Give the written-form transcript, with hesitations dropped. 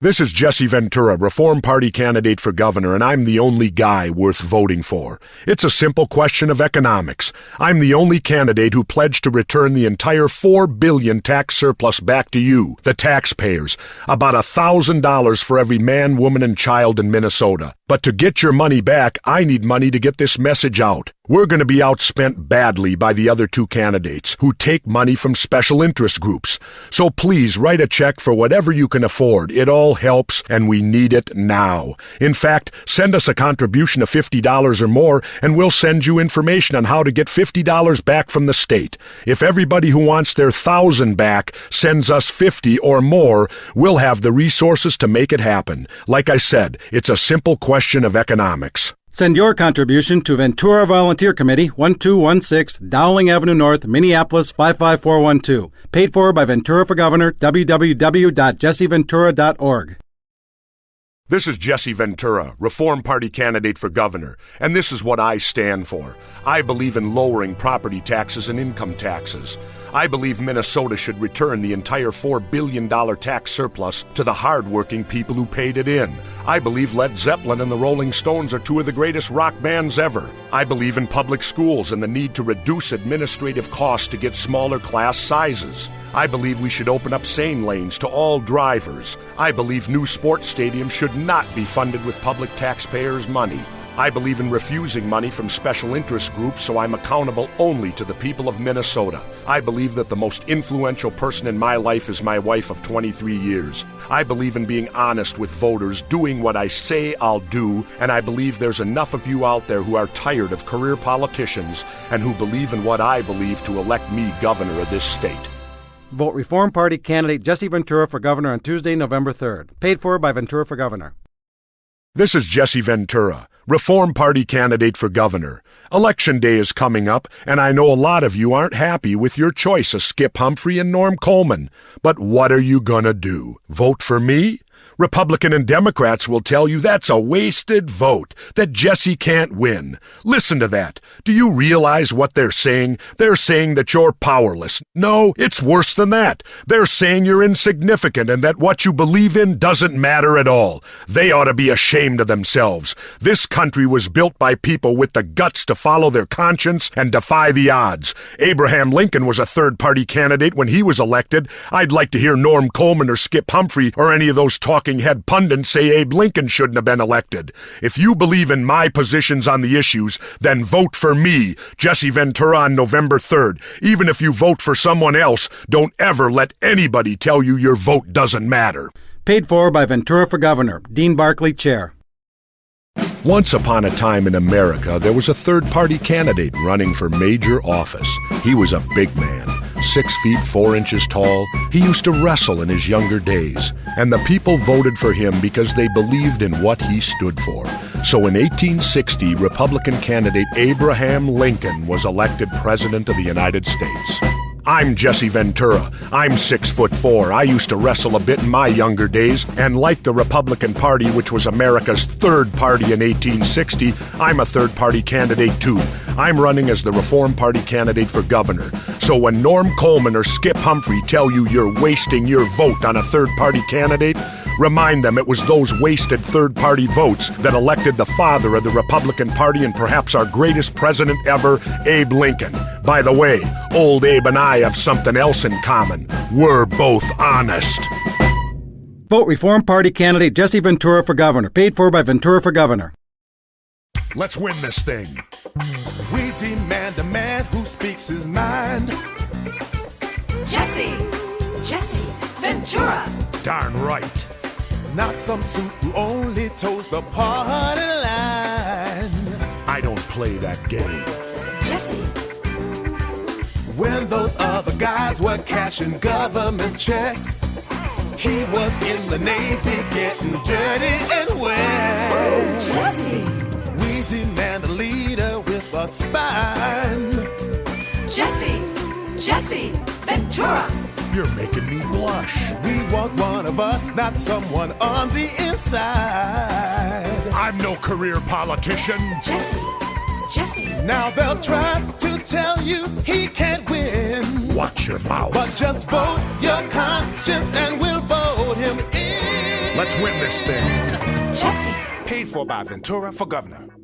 This is Jesse Ventura, Reform Party candidate for governor, and I'm the only guy worth voting for. It's a simple question of economics. I'm the only candidate who pledged to return the entire $4 billion tax surplus back to you, the taxpayers, about $1,000 for every man, woman, and child in Minnesota. But to get your money back, I need money to get this message out. We're going to be outspent badly by the other two candidates who take money from special interest groups. So please write a check for whatever you can afford. It all helps, and we need it now. In fact, send us a contribution of $50 or more, and we'll send you information on how to get $50 back from the state. If everybody who wants their $1,000 back sends us $50 or more, we'll have the resources to make it happen. Like I said, it's a simple question of economics. Send your contribution to Ventura Volunteer Committee, 1216 Dowling Avenue North, Minneapolis 55412. Paid for by Ventura for Governor, www.jesseventura.org. This is Jesse Ventura, Reform Party candidate for governor, and this is what I stand for. I believe in lowering property taxes and income taxes. I believe Minnesota should return the entire $4 billion tax surplus to the hard-working people who paid it in. I believe Led Zeppelin and the Rolling Stones are two of the greatest rock bands ever. I believe in public schools and the need to reduce administrative costs to get smaller class sizes. I believe we should open up sane lanes to all drivers. I believe new sports stadiums should not be funded with public taxpayers' money. I believe in refusing money from special interest groups, so I'm accountable only to the people of Minnesota. I believe that the most influential person in my life is my wife of 23 years. I believe in being honest with voters, doing what I say I'll do, and I believe there's enough of you out there who are tired of career politicians and who believe in what I believe to elect me governor of this state. Vote Reform Party candidate Jesse Ventura for governor on Tuesday, November 3rd. Paid for by Ventura for Governor. This is Jesse Ventura, Reform Party candidate for governor. Election day is coming up, and I know a lot of you aren't happy with your choice of Skip Humphrey and Norm Coleman. But what are you gonna do? Vote for me? Republican and Democrats will tell you that's a wasted vote, that Jesse can't win. Listen to that. Do you realize what they're saying? They're saying that you're powerless. No, it's worse than that. They're saying you're insignificant and that what you believe in doesn't matter at all. They ought to be ashamed of themselves. This country was built by people with the guts to follow their conscience and defy the odds. Abraham Lincoln was a third-party candidate when he was elected. I'd like to hear Norm Coleman or Skip Humphrey or any of those talking head pundits say Abe Lincoln shouldn't have been elected. If you believe in my positions on the issues, then vote for me, Jesse Ventura, on November 3rd. Even if you vote for someone else, don't ever let anybody tell you your vote doesn't matter. Paid for by Ventura for Governor, Dean Barkley, Chair. Once upon a time in America, there was a third-party candidate running for major office. He was a big man, 6 feet 4 inches tall. He used to wrestle in his younger days, and the people voted for him because they believed in what he stood for. So in 1860, Republican candidate Abraham Lincoln was elected President of the United States. I'm Jesse Ventura. I'm 6'4". I used to wrestle a bit in my younger days, and like the Republican Party, which was America's third party in 1860, I'm a third-party candidate too. I'm running as the Reform Party candidate for governor. So when Norm Coleman or Skip Humphrey tell you you're wasting your vote on a third-party candidate, remind them it was those wasted third-party votes that elected the father of the Republican Party and perhaps our greatest president ever, Abe Lincoln. By the way, old Abe and I have something else in common. We're both honest. Vote Reform Party candidate Jesse Ventura for Governor. Paid for by Ventura for Governor. Let's win this thing. We demand a man who speaks his mind. Jesse Ventura. Darn right. Not some suit who only toes the party line. I don't play that game. Jesse. When those other guys were cashing government checks, he was in the Navy getting dirty and wet. Jesse. We demand a leader with a spine. Jesse Ventura. You're making me blush. We want one of us, not someone on the inside. I'm no career politician. Jesse. Now they'll try to tell you he can't win. Watch your mouth. But just vote your conscience and we'll vote him in. Let's win this thing. Jesse. Paid for by Ventura for governor.